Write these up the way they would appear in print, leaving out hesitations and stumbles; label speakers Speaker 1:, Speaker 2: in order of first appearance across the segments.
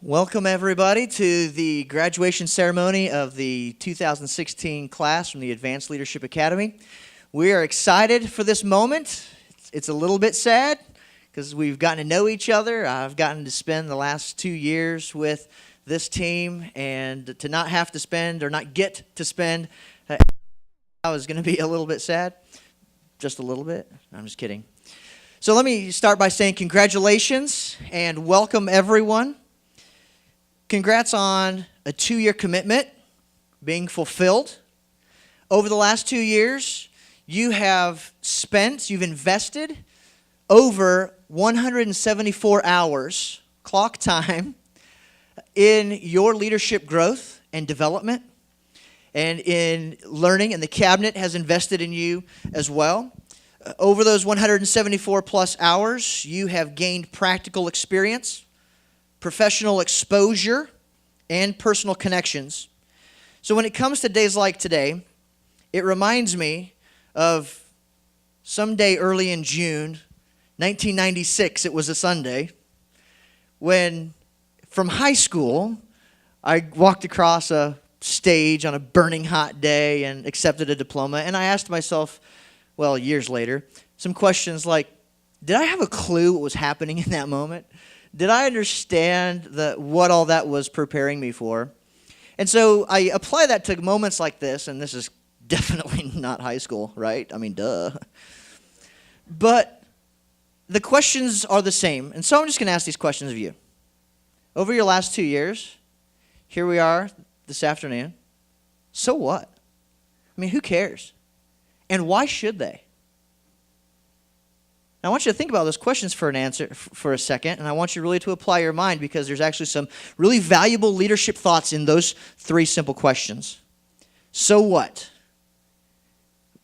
Speaker 1: Welcome, everybody, to the graduation ceremony of the 2016 class from the Advanced Leadership Academy. We are excited for this moment. It's a little bit sad because we've gotten to know each other. I've gotten to spend the last 2 years with this team, and to not have to spend or not get to spend is going to be a little bit sad. Just a little bit. I'm just kidding. So let me start by saying congratulations and welcome, everyone. Congrats on a 2-year commitment being fulfilled. Over the last 2 years, you've invested over 174 hours, clock time, in your leadership growth and development and in learning, and the cabinet has invested in you as well. Over those 174 plus hours, you have gained practical experience, professional exposure, and personal connections. So when it comes to days like today, it reminds me of someday early in June, 1996, it was a Sunday, when from high school, I walked across a stage on a burning hot day and accepted a diploma, and I asked myself, well, years later, some questions like, did I have a clue what was happening in that moment? Did I understand what all that was preparing me for? And so I apply that to moments like this, and this is definitely not high school, right? I mean, duh. But the questions are the same, and so I'm just going to ask these questions of you. Over your last 2 years, here we are this afternoon. So what? I mean, who cares? And why should they? I want you to think about those questions for a second, and I want you really to apply your mind because there's actually some really valuable leadership thoughts in those 3 simple questions. So what?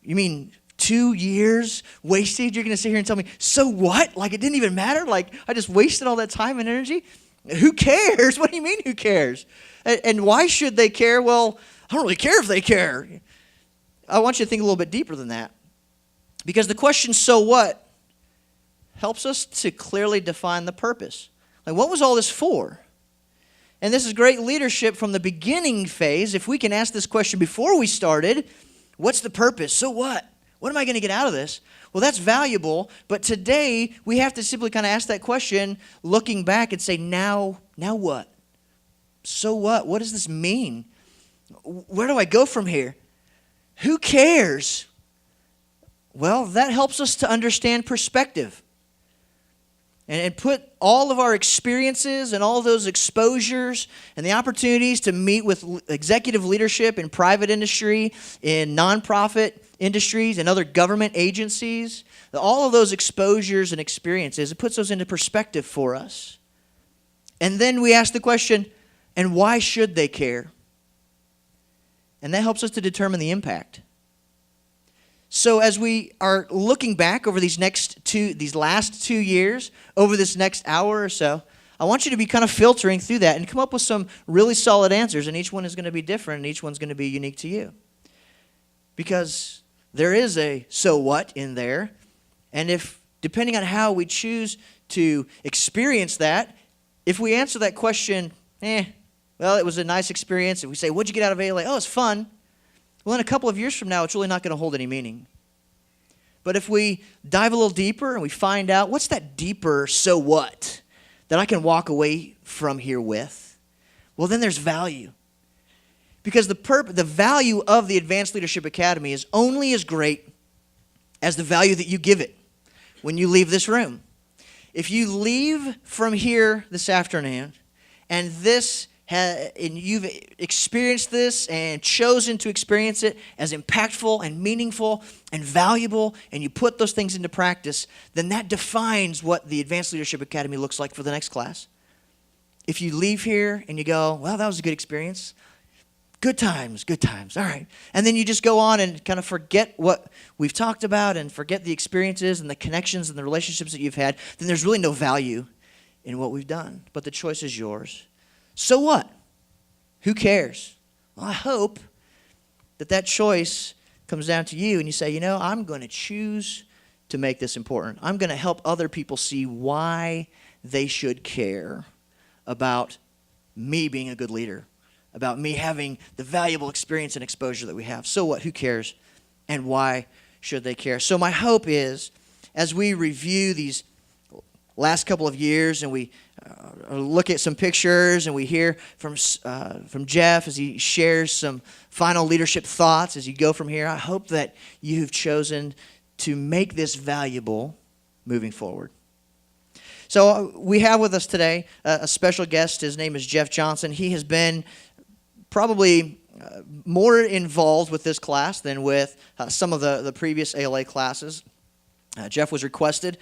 Speaker 1: You mean 2 years wasted? You're going to sit here and tell me, so what? Like it didn't even matter? Like I just wasted all that time and energy? Who cares? What do you mean who cares? And why should they care? Well, I don't really care if they care. I want you to think a little bit deeper than that. Because the question, so what, helps us to clearly define the purpose. Like, what was all this for? And this is great leadership from the beginning phase. If we can ask this question before we started, what's the purpose? So what? What am I going to get out of this? Well, that's valuable, but today we have to simply kind of ask that question, looking back and say, now what? So what? What does this mean? Where do I go from here? Who cares? Well, that helps us to understand perspective. And put all of our experiences and all those exposures and the opportunities to meet with executive leadership in private industry, in nonprofit industries, and other government agencies, all of those exposures and experiences, it puts those into perspective for us. And then we ask the question, and why should they care? And that helps us to determine the impact. So as we are looking back over these last 2 years, over this next hour or so, I want you to be kind of filtering through that and come up with some really solid answers, and each one is going to be different, and each one's going to be unique to you. Because there is a so what in there, and depending on how we choose to experience that, if we answer that question, well, it was a nice experience, and we say, what'd you get out of ALA? Oh, it's fun. Well, in a couple of years from now, it's really not going to hold any meaning. But if we dive a little deeper and we find out, what's that deeper so what that I can walk away from here with? Well, then there's value. Because the value of the Advanced Leadership Academy is only as great as the value that you give it when you leave this room. If you leave from here this afternoon and you've experienced this and chosen to experience it as impactful and meaningful and valuable, and you put those things into practice, then that defines what the Advanced Leadership Academy looks like for the next class. If you leave here and you go, well, that was a good experience, good times, all right. And then you just go on and kind of forget what we've talked about and forget the experiences and the connections and the relationships that you've had, then there's really no value in what we've done. But the choice is yours. So what? Who cares? Well, I hope that choice comes down to you and you say, I'm going to choose to make this important. I'm going to help other people see why they should care about me being a good leader, about me having the valuable experience and exposure that we have. So what? Who cares? And why should they care? So my hope is, as we review these last couple of years and we look at some pictures and we hear from Jeff as he shares some final leadership thoughts as you go from here, I hope that you've chosen to make this valuable moving forward. So we have with us today a special guest. His name is Jeff Johnson. He has been probably more involved with this class than with some of the previous ALA classes. Jeff was requested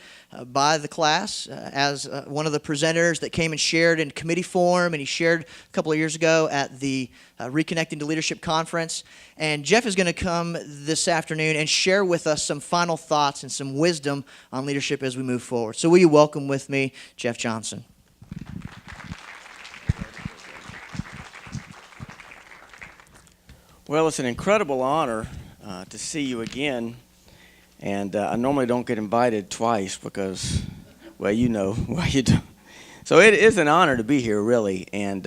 Speaker 1: by the class as one of the presenters that came and shared in committee form, and he shared a couple of years ago at the Reconnecting to Leadership Conference. And Jeff is going to come this afternoon and share with us some final thoughts and some wisdom on leadership as we move forward. So will you welcome with me Jeff Johnson?
Speaker 2: Well, it's an incredible honor to see you again. And I normally don't get invited twice because, well, you know why you do. So it is an honor to be here, really, and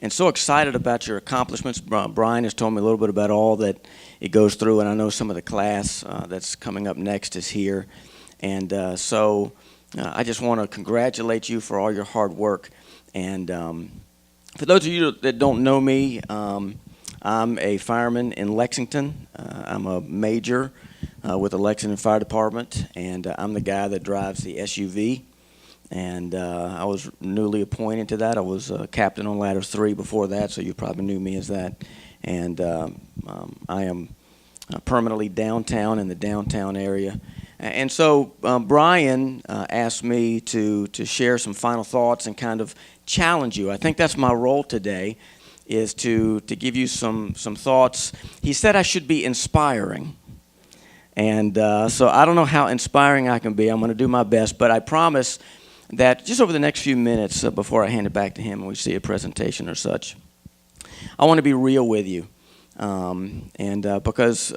Speaker 2: so excited about your accomplishments. Brian has told me a little bit about all that it goes through, and I know some of the class that's coming up next is here. And so I just want to congratulate you for all your hard work. And for those of you that don't know me, I'm a fireman in Lexington. I'm a major with the Lexington Fire Department, and I'm the guy that drives the SUV. And I was newly appointed to that. I was captain on Ladder 3 before that, so you probably knew me as that. And I am permanently downtown in the downtown area. And so Brian asked me to share some final thoughts and kind of challenge you. I think that's my role today, is to give you some thoughts. He said I should be inspiring. And so I don't know how inspiring I can be. I'm going to do my best, but I promise that just over the next few minutes before I hand it back to him and we see a presentation or such, I want to be real with you. Because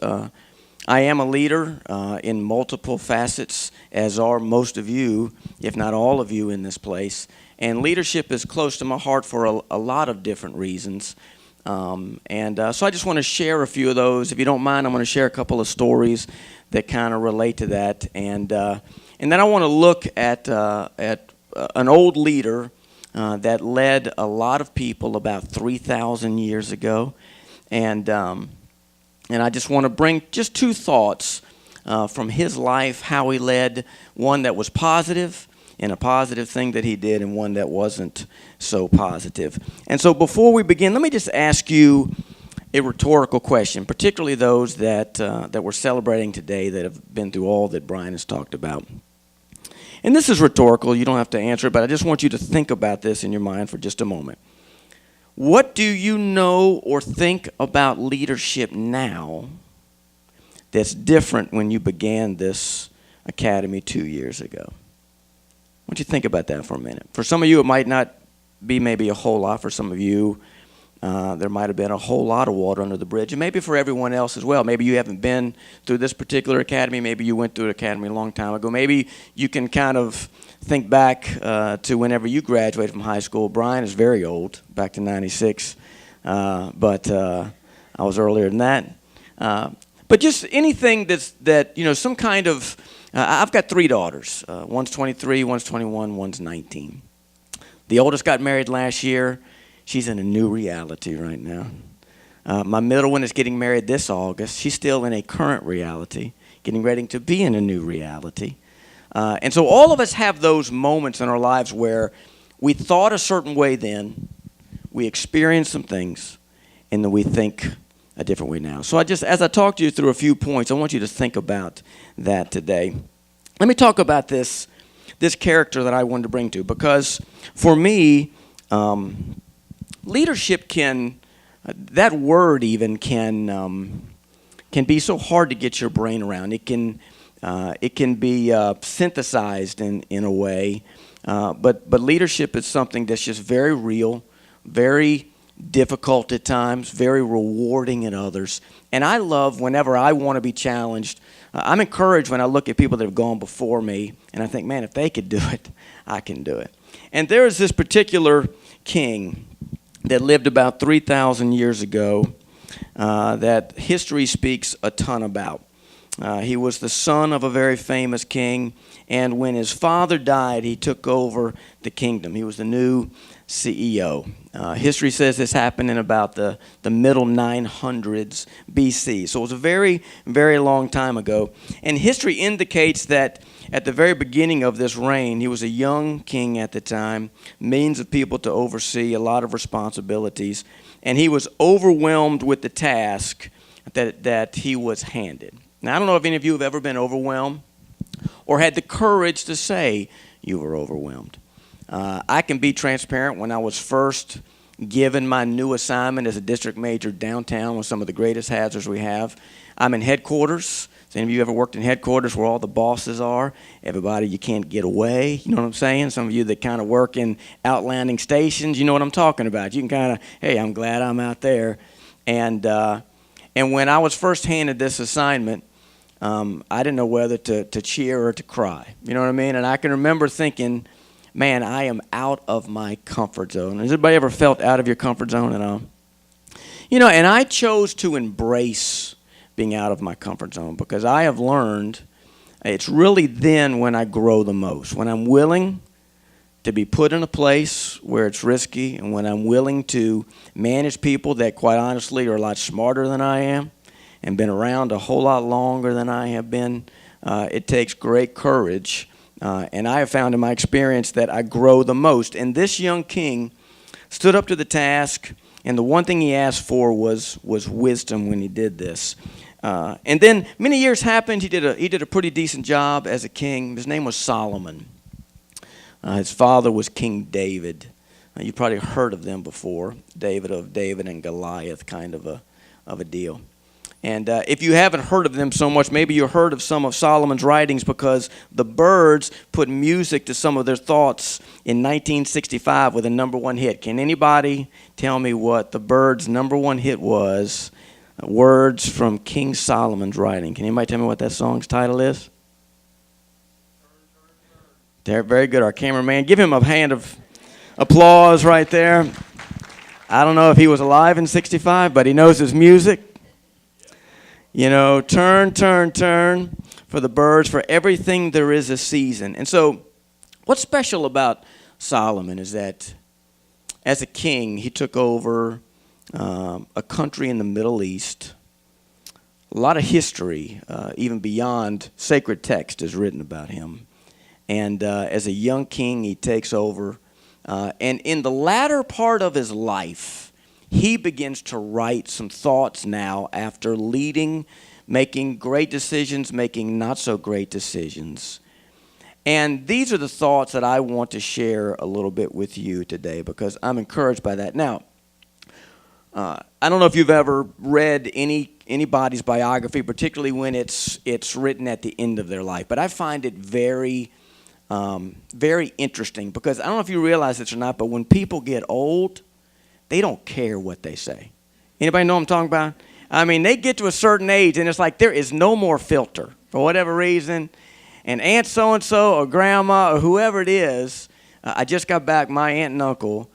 Speaker 2: I am a leader in multiple facets, as are most of you, if not all of you in this place. And leadership is close to my heart for a lot of different reasons. So I just want to share a few of those. If you don't mind, I'm going to share a couple of stories that kind of relate to that. And then I want to look at an old leader that led a lot of people about 3,000 years ago. And I just want to bring just two thoughts from his life, how he led, one that was positive, and a positive thing that he did, and one that wasn't so positive. And so before we begin, let me just ask you a rhetorical question, particularly those that we're celebrating today that have been through all that Brian has talked about. And this is rhetorical. You don't have to answer it, but I just want you to think about this in your mind for just a moment. What do you know or think about leadership now that's different when you began this academy 2 years ago? I want you to think about that for a minute. For some of you, it might not be maybe a whole lot. For some of you, there might have been a whole lot of water under the bridge. And maybe for everyone else as well. Maybe you haven't been through this particular academy. Maybe you went through an academy a long time ago. Maybe you can kind of think back to whenever you graduated from high school. Brian is very old, back to 96. But I was earlier than that. But just anything that, you know, some kind of... I've got 3 daughters. One's 23, one's 21, one's 19. The oldest got married last year. She's in a new reality right now. My middle one is getting married this August. She's still in a current reality, getting ready to be in a new reality. And so all of us have those moments in our lives where we thought a certain way then, we experienced some things, and then we think a different way now. So as I talk to you through a few points, I want you to think about that today. Let me talk about this character that I wanted to bring to, because for me, leadership that word even can be so hard to get your brain around. It can be synthesized in a way, but leadership is something that's just very real, very difficult at times, very rewarding in others. And I love whenever I want to be challenged. I'm encouraged when I look at people that have gone before me, and I think, man, if they could do it, I can do it. And there is this particular king that lived about 3,000 years ago that history speaks a ton about. He was the son of a very famous king, and when his father died, he took over the kingdom. He was the new CEO. History says this happened in about the middle 900s BC. So it was a very, very long time ago. And history indicates that at the very beginning of this reign, he was a young king at the time, millions of people to oversee, a lot of responsibilities, and he was overwhelmed with the task that he was handed. Now, I don't know if any of you have ever been overwhelmed or had the courage to say you were overwhelmed. I can be transparent. When I was first given my new assignment as a district major downtown with some of the greatest hazards we have, I'm in headquarters. Has any of you ever worked in headquarters where all the bosses are? Everybody, you can't get away. You know what I'm saying? Some of you that kind of work in outlanding stations, you know what I'm talking about. You can kind of, hey, I'm glad I'm out there. And when I was first handed this assignment, I didn't know whether to cheer or to cry. You know what I mean? And I can remember thinking, man, I am out of my comfort zone. Has anybody ever felt out of your comfort zone at all? You know, and I chose to embrace being out of my comfort zone because I have learned it's really then when I grow the most, when I'm willing to be put in a place where it's risky and when I'm willing to manage people that quite honestly are a lot smarter than I am and been around a whole lot longer than I have been. It takes great courage. And I have found in my experience that I grow the most. And this young king stood up to the task, and the one thing he asked for was wisdom when he did this. And then many years happened. He did a pretty decent job as a king. His name was Solomon. His father was King David. You've probably heard of them before. David and Goliath kind of a deal. And if you haven't heard of them so much, maybe you heard of some of Solomon's writings because the Byrds put music to some of their thoughts in 1965 with a #1 hit. Can anybody tell me what the Byrds' #1 hit was? Words from King Solomon's writing. Can anybody tell me what that song's title is? They're very good. Our cameraman, give him a hand of applause right there. I don't know if he was alive in 65, but he knows his music. You know, turn, turn, turn for the Byrds, for everything there is a season. And so what's special about Solomon is that as a king, he took over a country in the Middle East. A lot of history, even beyond sacred text, is written about him. And as a young king, he takes over. And in the latter part of his life, he begins to write some thoughts now after leading, making great decisions, making not so great decisions. And these are the thoughts that I want to share a little bit with you today because I'm encouraged by that. Now, I don't know if you've ever read anybody's biography, particularly when it's written at the end of their life, but I find it very, very interesting because I don't know if you realize this or not, but when people get old, they don't care what they say. Anybody know what I'm talking about? I mean, they get to a certain age, and it's like there is no more filter for whatever reason. And Aunt so-and-so or Grandma or whoever it is, I just got back, my aunt and uncle.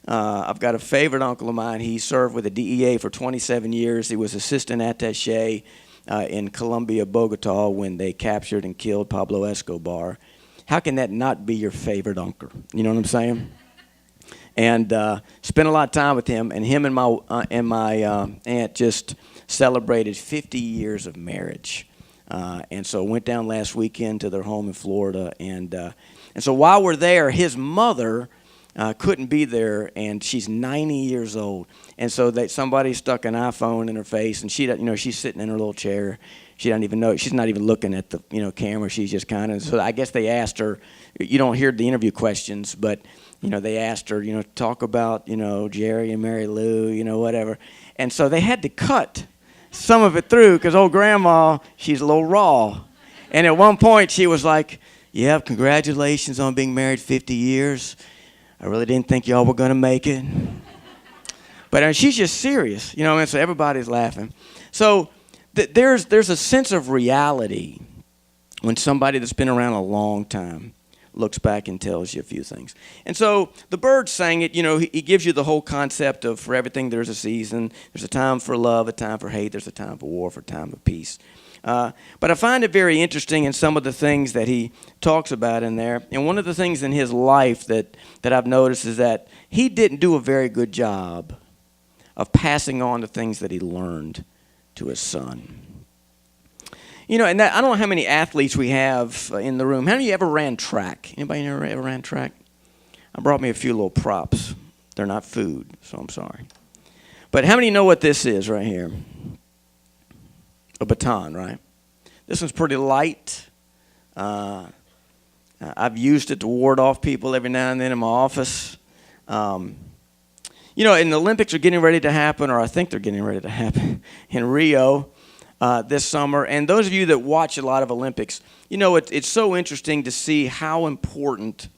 Speaker 2: I've got a favorite uncle of mine. He served with the DEA for 27 years. He was assistant attaché in Colombia, Bogota, when they captured and killed Pablo Escobar. How can that not be your favorite uncle? You know what I'm saying? And spent a lot of time with him, and him and my aunt just celebrated 50 years of marriage. And so went down last weekend to their home in Florida, and so while we're there, his mother couldn't be there, and she's 90 years old, and so somebody stuck an iPhone in her face, and she's sitting in her little chair. She doesn't even know. She's not even looking at the camera. She's just kind of. So I guess they asked her. You don't hear the interview questions, but they asked her. Talk about Jerry and Mary Lou. Whatever. And so they had to cut some of it through because old Grandma, she's a little raw. And at one point she was like, "Yeah, congratulations on being married 50 years. I really didn't think y'all were gonna make it." But she's just serious, and so everybody's laughing. So. There's a sense of reality when somebody that's been around a long time looks back and tells you a few things. And so the bird sang it, he gives you the whole concept of for everything there's a season. There's a time for love, a time for hate. There's a time for war, for a time of peace. But I find it very interesting in some of the things that he talks about in there. And one of the things in his life that I've noticed is that he didn't do a very good job of passing on the things that he learned to his son. And I don't know how many athletes we have in the room. How many of you ever ran track? Anybody ever ran track? I brought me a few little props. They're not food, so I'm sorry. But how many know what this is right here? A baton, right? This one's pretty light. I've used it to ward off people every now and then in my office. And the Olympics are getting ready to happen, or I think they're getting ready to happen in Rio this summer. And those of you that watch a lot of Olympics, it's so interesting to see how important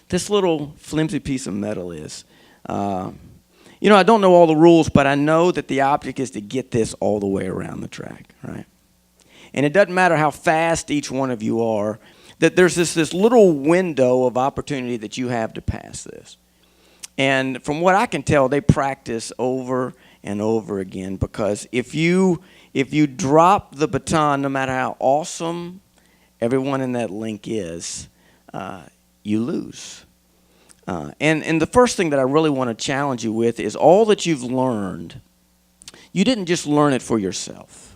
Speaker 2: this little flimsy piece of metal is. I don't know all the rules, but I know that the object is to get this all the way around the track, right? And it doesn't matter how fast each one of you are, that there's this little window of opportunity that you have to pass this. And from what I can tell, they practice over and over again, because if you drop the baton, no matter how awesome everyone in that link is, you lose. And the first thing that I really want to challenge you with is all that you've learned, you didn't just learn it for yourself.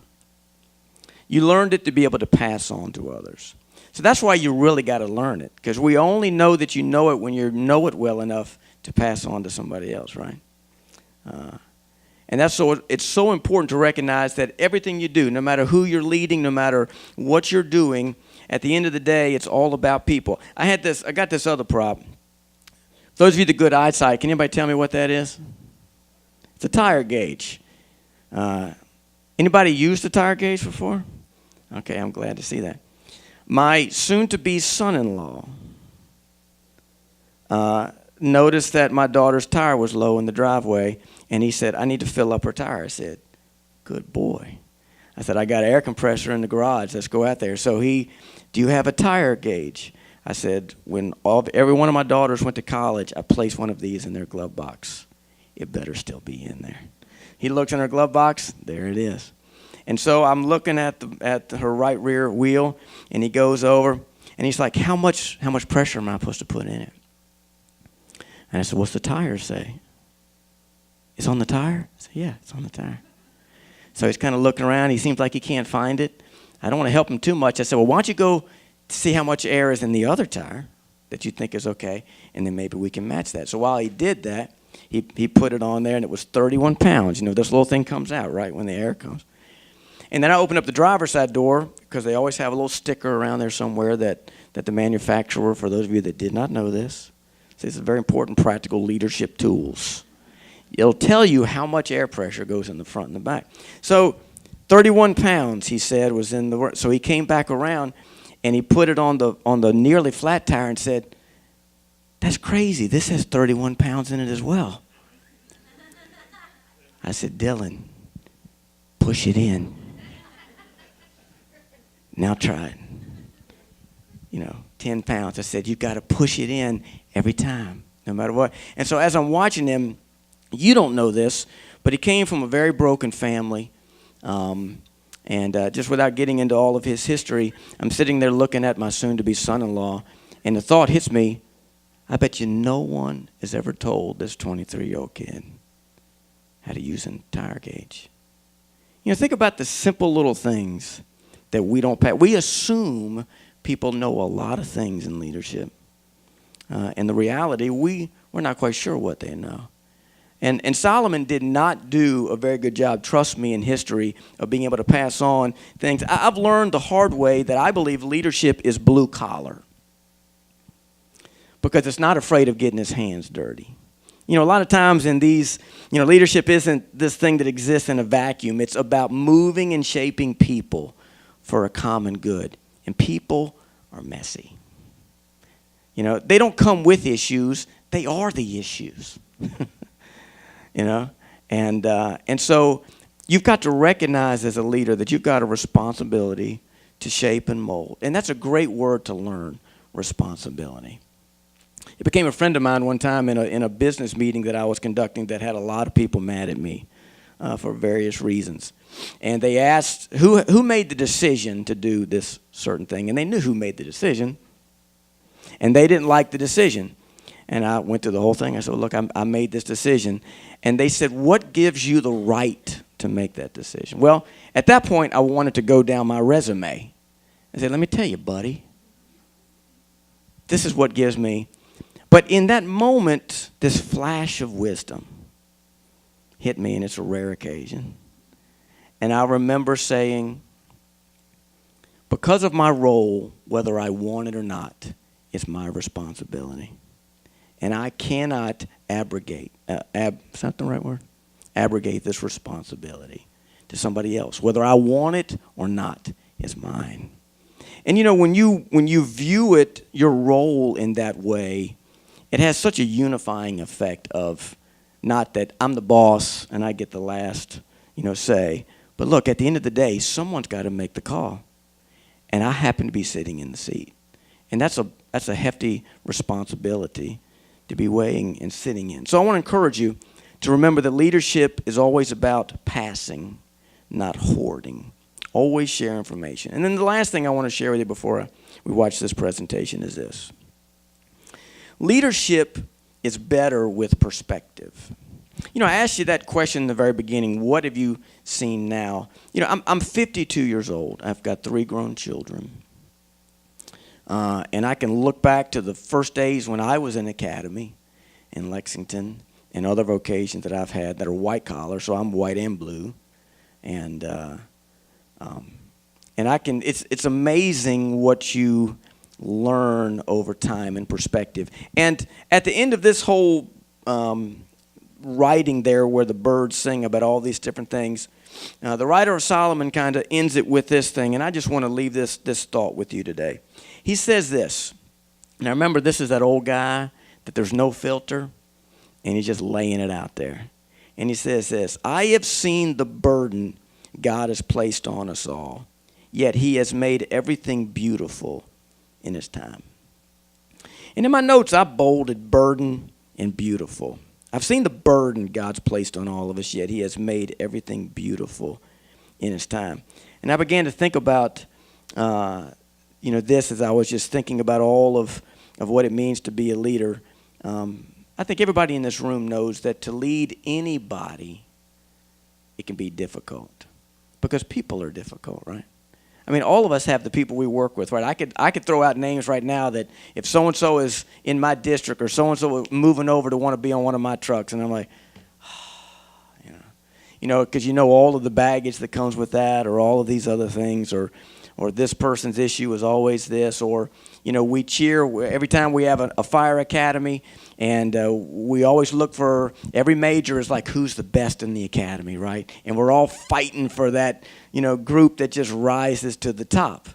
Speaker 2: You learned it to be able to pass on to others. So that's why you really got to learn it, because we only know that you know it when you know it well enough to pass on to somebody else, right? And it's so important to recognize that everything you do, no matter who you're leading, no matter what you're doing, at the end of the day, it's all about people. I got this other prop. Those of you with good eyesight, can anybody tell me what that is? It's a tire gauge. Anybody used a tire gauge before? Okay, I'm glad to see that. My soon-to-be son-in-law noticed that my daughter's tire was low in the driveway, and he said, I need to fill up her tire. I said, good boy. I said, I got an air compressor in the garage. Let's go out there. So do you have a tire gauge? I said, when every one of my daughters went to college, I placed one of these in their glove box. It better still be in there. He looks in her glove box. There it is. And so I'm looking at her right rear wheel, and he goes over, and he's like, how much pressure am I supposed to put in it? And I said, what's the tire say? It's on the tire? I said, yeah, it's on the tire. So he's kind of looking around. He seems like he can't find it. I don't want to help him too much. I said, well, why don't you go see how much air is in the other tire that you think is okay, and then maybe we can match that. So while he did that, he put it on there, and it was 31 pounds. This little thing comes out, right, when the air comes. And then I opened up the driver's side door, because they always have a little sticker around there somewhere that the manufacturer, for those of you that did not know this, says it's very important practical leadership tools. It'll tell you how much air pressure goes in the front and the back. So 31 pounds, he said, was in the. So he came back around, and he put it on the nearly flat tire and said, that's crazy. This has 31 pounds in it as well. I said, Dylan, push it in. Now try it. 10 pounds. I said, you've got to push it in every time, no matter what. And so as I'm watching him, you don't know this, but he came from a very broken family. And just without getting into all of his history, I'm sitting there looking at my soon-to-be son-in-law, and the thought hits me, I bet you no one has ever told this 23-year-old kid how to use a tire gauge. Think about the simple little things that we don't pay. We assume people know a lot of things in leadership. And the reality, we're not quite sure what they know. And Solomon did not do a very good job, trust me, in history of being able to pass on things. I've learned the hard way that I believe leadership is blue collar, because it's not afraid of getting his hands dirty. A lot of times in these, leadership isn't this thing that exists in a vacuum. It's about moving and shaping people for a common good. And people are messy. They don't come with issues. They are the issues. And so you've got to recognize as a leader that you've got a responsibility to shape and mold. And that's a great word to learn. responsibility. It became a friend of mine one time in a business meeting that I was conducting that had a lot of people mad at me for various reasons. And they asked, who made the decision to do this certain thing? And they knew who made the decision. And they didn't like the decision. And I went through the whole thing. I said, look, I made this decision. And they said, what gives you the right to make that decision? Well, at that point, I wanted to go down my resume. I said, let me tell you, buddy, this is what gives me. But in that moment, this flash of wisdom hit me, and it's a rare occasion. And I remember saying, because of my role, whether I want it or not, it's my responsibility. And I cannot abrogate, is that the right word? Abrogate this responsibility to somebody else. Whether I want it or not, it's mine. And you know, when you view it, your role in that way, it has such a unifying effect of not that I'm the boss and I get the last, say. But look, at the end of the day, someone's got to make the call. And I happen to be sitting in the seat. And that's a hefty responsibility to be weighing and sitting in. So I want to encourage you to remember that leadership is always about passing, not hoarding. Always share information. And then the last thing I want to share with you before we watch this presentation is this. Leadership is better with perspective. I asked you that question in the very beginning. What have you seen now? I'm 52 years old. I've got 3 grown children. And I can look back to the first days when I was in academy in Lexington and other vocations that I've had that are white collar, so I'm white and blue. And it's amazing what you learn over time and perspective. And at the end of this whole writing there where the birds sing about all these different things, the writer of Solomon kind of ends it with this thing, and I just want to leave this thought with you today. He says this. Now remember, this is that old guy that there's no filter, and he's just laying it out there. And he says this, I have seen the burden God has placed on us all, yet he has made everything beautiful in his time. And in my notes, I bolded burden and beautiful. I've seen the burden God's placed on all of us, yet he has made everything beautiful in his time. And I began to think about, this as I was just thinking about all of what it means to be a leader. I think everybody in this room knows that to lead anybody, it can be difficult because people are difficult, right? I mean, all of us have the people we work with, right? I could throw out names right now that if so-and-so is in my district or so-and-so is moving over to want to be on one of my trucks, and I'm like, because all of the baggage that comes with that or all of these other things or this person's issue is always this, or, we cheer every time we have a fire academy, and we always look for, every major is like, who's the best in the academy, right? And we're all fighting for that, group that just rises to the top,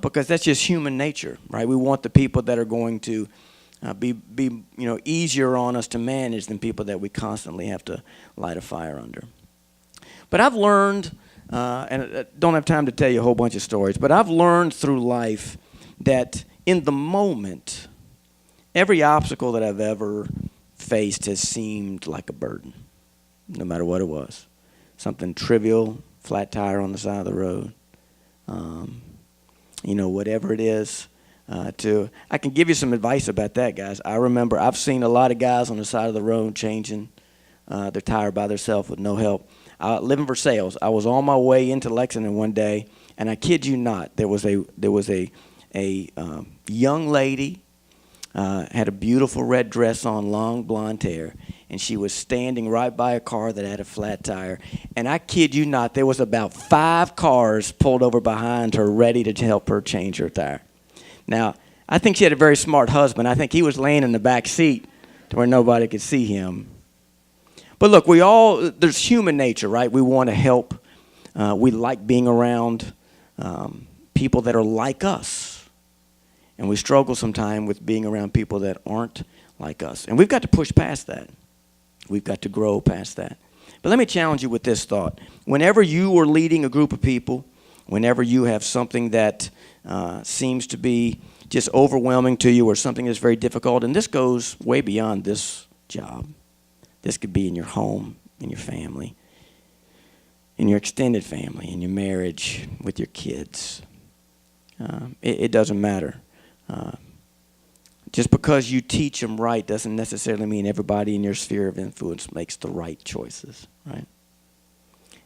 Speaker 2: because that's just human nature, right? We want the people that are going to be easier on us to manage than people that we constantly have to light a fire under. But I've learned, and I don't have time to tell you a whole bunch of stories, but I've learned through life that in the moment, every obstacle that I've ever faced has seemed like a burden, no matter what it was. Something trivial, flat tire on the side of the road, whatever it is. I can give you some advice about that, guys. I remember I've seen a lot of guys on the side of the road changing their tire by themselves with no help. Living for sales, I was on my way into Lexington one day, and I kid you not, there was a young lady, had a beautiful red dress on, long blonde hair, and she was standing right by a car that had a flat tire. And I kid you not, there was about 5 cars pulled over behind her ready to help her change her tire. Now, I think she had a very smart husband. I think he was laying in the back seat to where nobody could see him. But look, there's human nature, right? We want to help. We like being around people that are like us. And we struggle sometimes with being around people that aren't like us. And we've got to push past that. We've got to grow past that. But let me challenge you with this thought. Whenever you are leading a group of people, whenever you have something that seems to be just overwhelming to you or something that's very difficult, and this goes way beyond this job. This could be in your home, in your family, in your extended family, in your marriage, with your kids. It doesn't matter. Just because you teach them right doesn't necessarily mean everybody in your sphere of influence makes the right choices, right?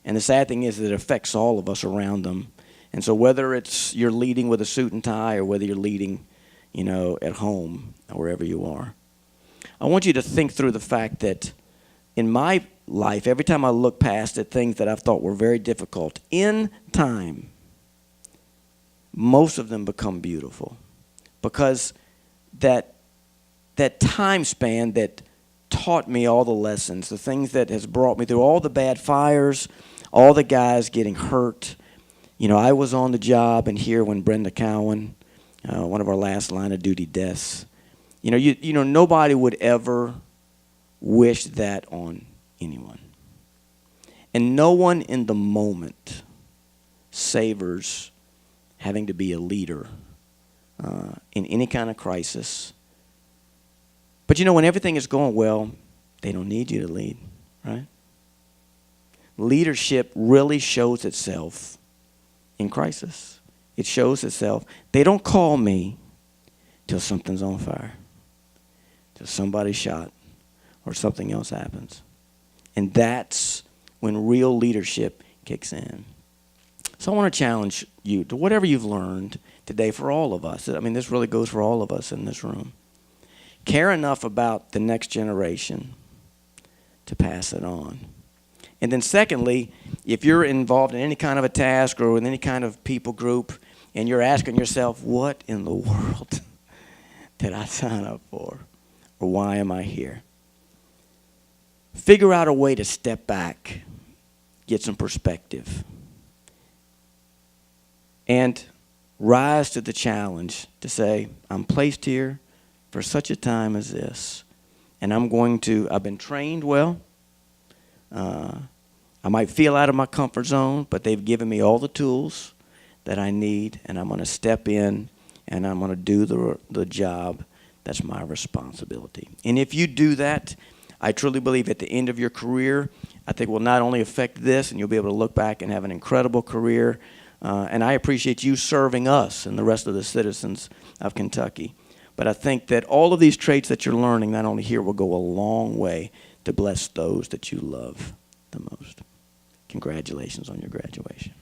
Speaker 2: And the sad thing is that it affects all of us around them. And so whether it's you're leading with a suit and tie or whether you're leading, at home or wherever you are, I want you to think through the fact that in my life, every time I look past at things that I've thought were very difficult, in time, most of them become beautiful. Because that time span that taught me all the lessons, the things that has brought me through all the bad fires, all the guys getting hurt. I was on the job and here when Brenda Cowan, one of our last line of duty deaths, nobody would ever wish that on anyone. And no one in the moment savors having to be a leader in any kind of crisis. But when everything is going well, they don't need you to lead, right? Leadership really shows itself in crisis. It shows itself. They don't call me till something's on fire, till somebody's shot or something else happens. And that's when real leadership kicks in. So I want to challenge you to whatever you've learned today for all of us. This really goes for all of us in this room. Care enough about the next generation to pass it on. And then secondly, if you're involved in any kind of a task or with any kind of people group and you're asking yourself, what in the world did I sign up for? Or why am I here? Figure out a way to step back, get some perspective, and rise to the challenge to say, I'm placed here for such a time as this. And I've been trained well. I might feel out of my comfort zone, but they've given me all the tools that I need, and I'm going to step in and I'm going to do the job that's my responsibility. And if you do that, I truly believe at the end of your career, I think will not only affect this, and you'll be able to look back and have an incredible career. And I appreciate you serving us and the rest of the citizens of Kentucky. But I think that all of these traits that you're learning, not only here, will go a long way to bless those that you love the most. Congratulations on your graduation.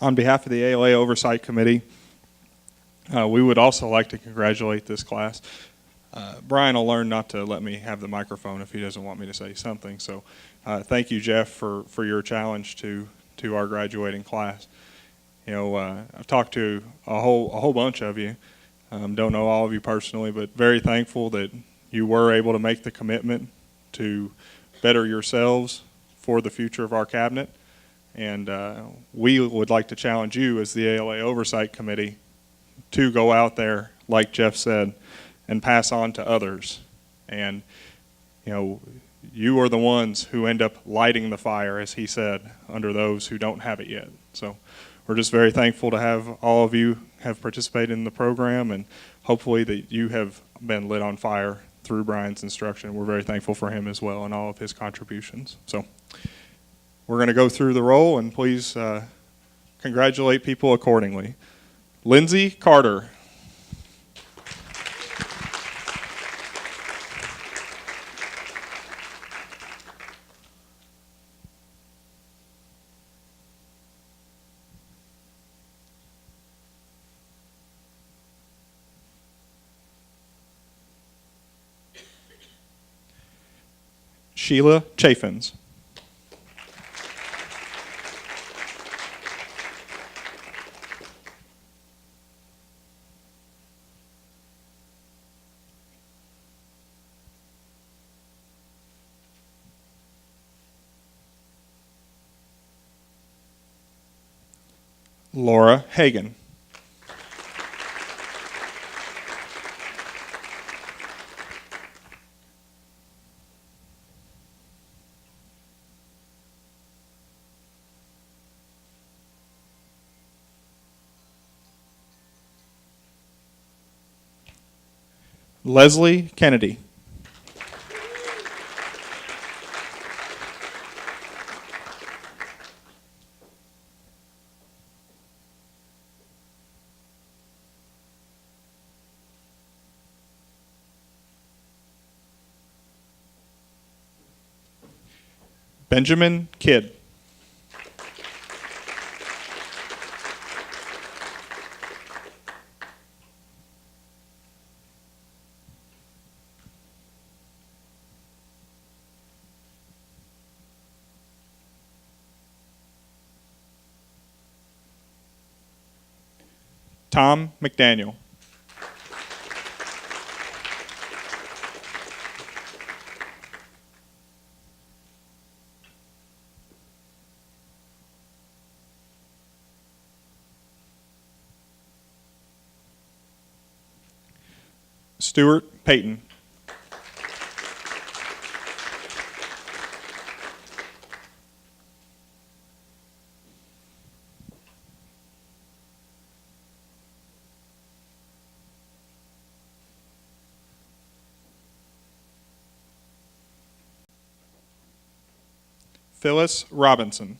Speaker 3: On behalf of the ALA Oversight Committee, we would also like to congratulate this class. Brian will learn not to let me have the microphone if he doesn't want me to say something. So thank you, Jeff, for your challenge to our graduating class. You know, I've talked to a whole bunch of you. Don't know all of you personally, but very thankful that you were able to make the commitment to better yourselves for the future of our cabinet. And we would like to challenge you as the ALA Oversight Committee to go out there, like Jeff said, and pass on to others. And, you know, you are the ones who end up lighting the fire, as he said, under those who don't have it yet. So we're just very thankful to have all of you have participated in the program, and hopefully that you have been lit on fire through Brian's instruction. We're very thankful for him as well and all of his contributions. So we're going to go through the roll, and please congratulate people accordingly. Lindsay Carter. Sheila Chaffins. Laura Hagan. Leslie Kennedy. Benjamin Kidd. Tom McDaniel. Stuart Payton. Phyllis Robinson.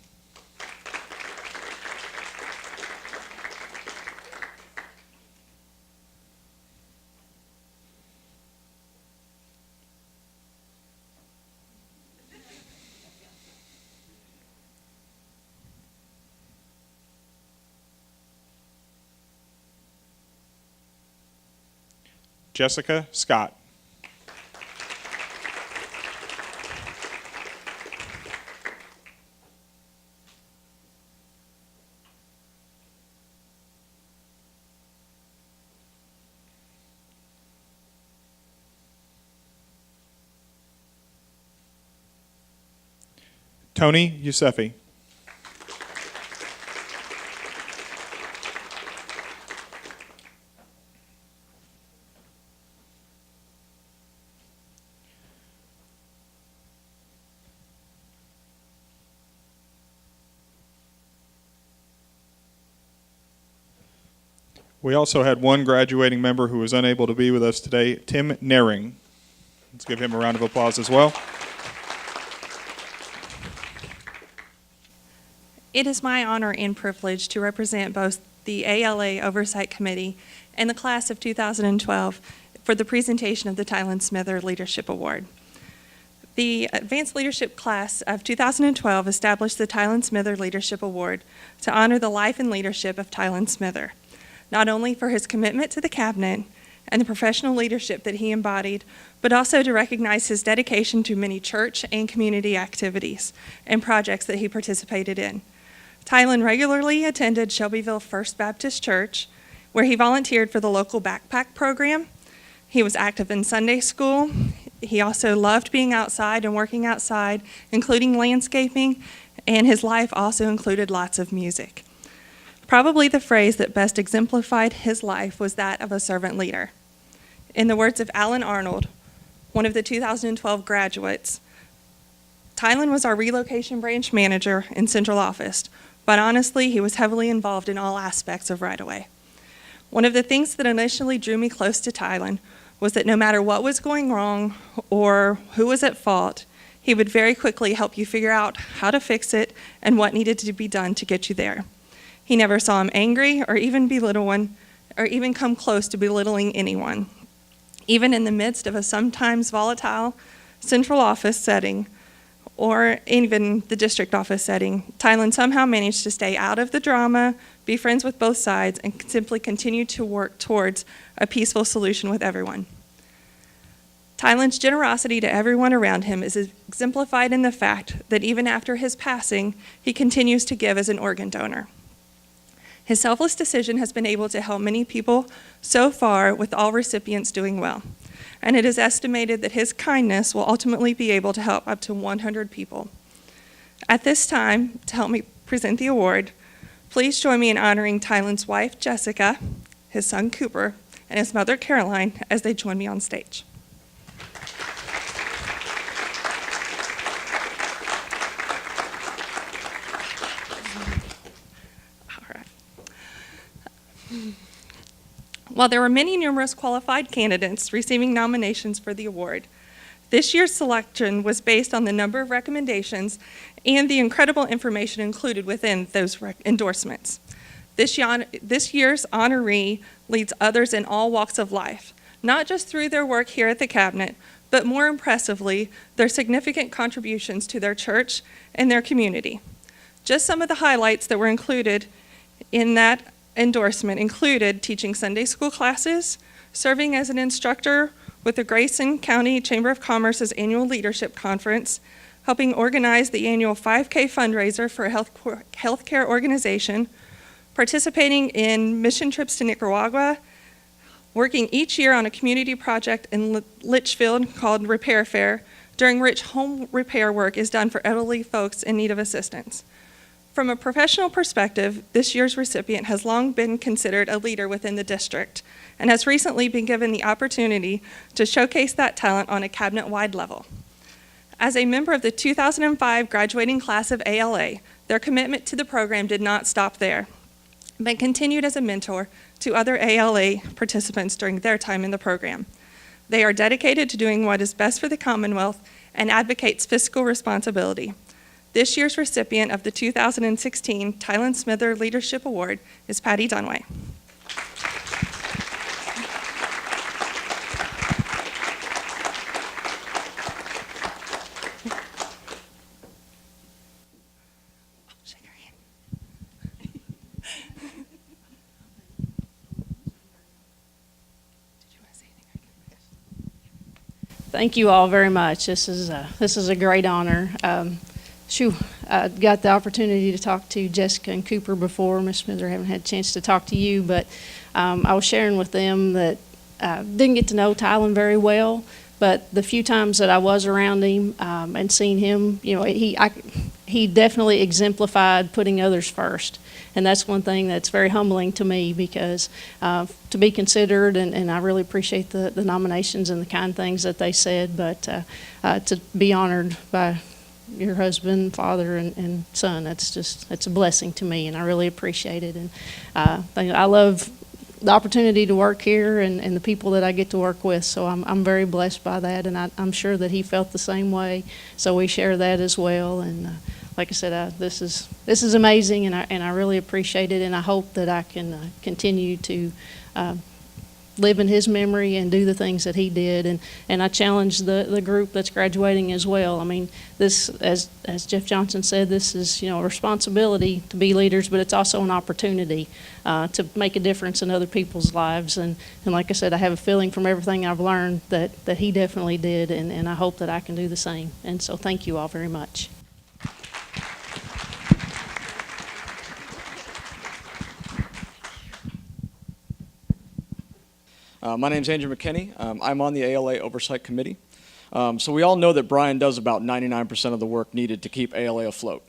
Speaker 3: Jessica Scott. Tony Yusefi. We also had one graduating member who was unable to be with us today, Tim Nering. Let's give him a round of applause as well.
Speaker 4: It is my honor and privilege to represent both the ALA Oversight Committee and the class of 2012 for the presentation of the Tylan Smither Leadership Award. The Advanced Leadership Class of 2012 established the Tylan Smither Leadership Award to honor the life and leadership of Tylan Smither, not only for his commitment to the cabinet and the professional leadership that he embodied, but also to recognize his dedication to many church and community activities and projects that he participated in. Tylan regularly attended Shelbyville First Baptist Church, where he volunteered for the local backpack program. He was active in Sunday school. He also loved being outside and working outside, including landscaping, and his life also included lots of music. Probably the phrase that best exemplified his life was that of a servant leader. In the words of Alan Arnold, one of the 2012 graduates, Tylan was our relocation branch manager in central office, but honestly, he was heavily involved in all aspects of Right Away. One of the things that initially drew me close to Tylan was that no matter what was going wrong or who was at fault, he would very quickly help you figure out how to fix it and what needed to be done to get you there. He never saw him angry or even belittle one, or even come close to belittling anyone. Even in the midst of a sometimes volatile central office setting, or even the district office setting, Tylan somehow managed to stay out of the drama, be friends with both sides, and simply continue to work towards a peaceful solution with everyone. Tylan's generosity to everyone around him is exemplified in the fact that even after his passing, he continues to give as an organ donor. His selfless decision has been able to help many people so far, with all recipients doing well. And it is estimated that his kindness will ultimately be able to help up to 100 people. At this time, to help me present the award, please join me in honoring Tylan's wife, Jessica, his son, Cooper, and his mother, Caroline, as they join me on stage. All right. While there were many numerous qualified candidates receiving nominations for the award, this year's selection was based on the number of recommendations and the incredible information included within those endorsements. This year's honoree leads others in all walks of life, not just through their work here at the cabinet, but more impressively, their significant contributions to their church and their community. Just some of the highlights that were included in that endorsement included teaching Sunday school classes, serving as an instructor with the Grayson County Chamber of Commerce's annual leadership conference, helping organize the annual 5K fundraiser for a healthcare organization, participating in mission trips to Nicaragua, working each year on a community project in Litchfield called Repair Fair, during which home repair work is done for elderly folks in need of assistance. From a professional perspective, this year's recipient has long been considered a leader within the district and has recently been given the opportunity to showcase that talent on a cabinet-wide level. As a member of the 2005 graduating class of ALA, their commitment to the program did not stop there, but continued as a mentor to other ALA participants during their time in the program. They are dedicated to doing what is best for the Commonwealth and advocates fiscal responsibility. This year's recipient of the 2016 Tylan Smither Leadership Award is Patty Dunway. Shake her hand. Did you want to say anything?
Speaker 5: Thank you all very much. This is a great honor. I got the opportunity to talk to Jessica and Cooper before. Ms. Smither, I haven't had a chance to talk to you, but I was sharing with them that didn't get to know Tylan very well, but the few times that I was around him and seen him, you know, he definitely exemplified putting others first. And that's one thing that's very humbling to me, because to be considered, and I really appreciate the nominations and the kind things that they said, but to be honored by your husband, father, and son, it's a blessing to me, and I really appreciate it. And I love the opportunity to work here and the people that I get to work with, so I'm very blessed by that, and I'm sure that he felt the same way, so we share that as well. And like I said, this is amazing, and I really appreciate it, and I hope that I can continue to live in his memory and do the things that he did. And I challenge the group that's graduating as well. I mean, this, as Jeff Johnson said, this is, a responsibility to be leaders, but it's also an opportunity to make a difference in other people's lives. And like I said, I have a feeling from everything I've learned that he definitely did, and I hope that I can do the same. And so thank you all very much.
Speaker 6: My name's Andrew McKinney. I'm on the ALA Oversight Committee. So we all know that Brian does about 99% of the work needed to keep ALA afloat.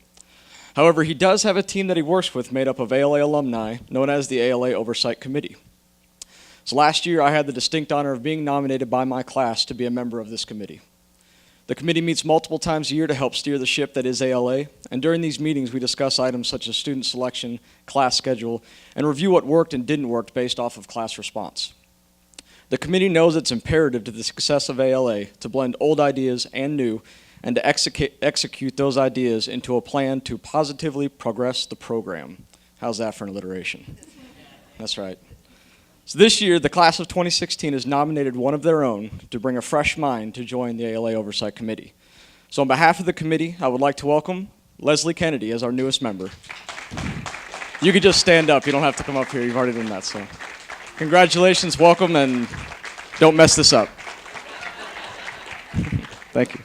Speaker 6: However, he does have a team that he works with made up of ALA alumni known as the ALA Oversight Committee. So last year I had the distinct honor of being nominated by my class to be a member of this committee. The committee meets multiple times a year to help steer the ship that is ALA, and during these meetings we discuss items such as student selection, class schedule, and review what worked and didn't work based off of class response. The committee knows it's imperative to the success of ALA to blend old ideas and new, and to execute those ideas into a plan to positively progress the program. How's that for an alliteration? That's right. So this year, the class of 2016 has nominated one of their own to bring a fresh mind to join the ALA Oversight Committee. So on behalf of the committee, I would like to welcome Leslie Kennedy as our newest member. You could just stand up. You don't have to come up here. You've already done that, so. Congratulations, welcome, and don't mess this up. Thank you.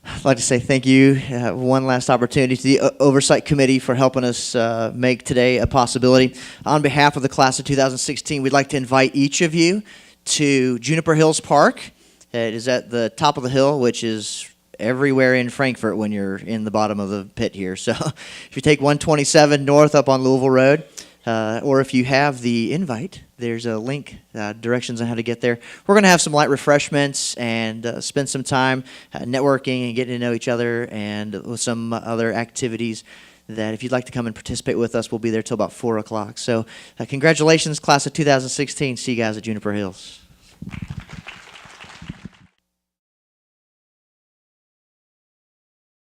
Speaker 1: I'd like to say thank you one last opportunity to the Oversight Committee for helping us make today a possibility. On behalf of the class of 2016, we'd like to invite each of you to Juniper Hills Park. It is at the top of the hill, which is everywhere in Frankfort when you're in the bottom of the pit here. So if you take 127 north up on Louisville Road, or if you have the invite, there's a link, directions on how to get there. We're going to have some light refreshments and spend some time networking and getting to know each other, and with some other activities that if you'd like to come and participate with us, we'll be there till about 4 o'clock. So congratulations, class of 2016. See you guys at Juniper Hills.